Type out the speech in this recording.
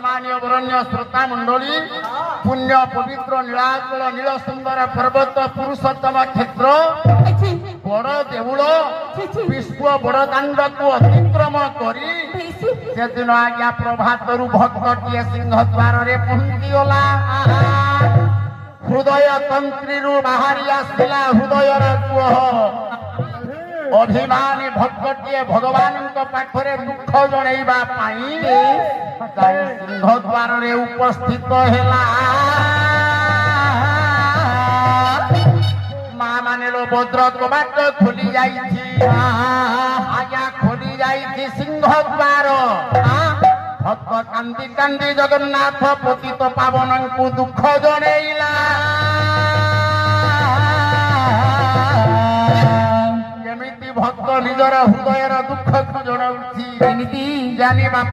गणमान्य बरण्य श्रोता मंडली पुण्य पवित्र नीलाचल नील सुंदर पर्वत पुरुषोत्तम क्षेत्र बड़ देउल विश्व बड़दाण्ड को अतिक्रम करी से दिन आज्ञा प्रभात भक्तटीए सिंह द्वार रे पहुंची गला हृदय तंत्री बाहरी आसला हृदय अभिमानी भक्तटीए भगवान पाखरे दुख जणैबा सिंह द्वार रे उपस्थित हेला माँ माने लो भद्र कबाट खोली जाइछि आज्ञा खोली जाइछि सिंह द्वार भक्त कांदी कांदी जगन्नाथ पतित पावन को दुख जणैला भक्त निजर हृदय दुख जनाऊँ जानी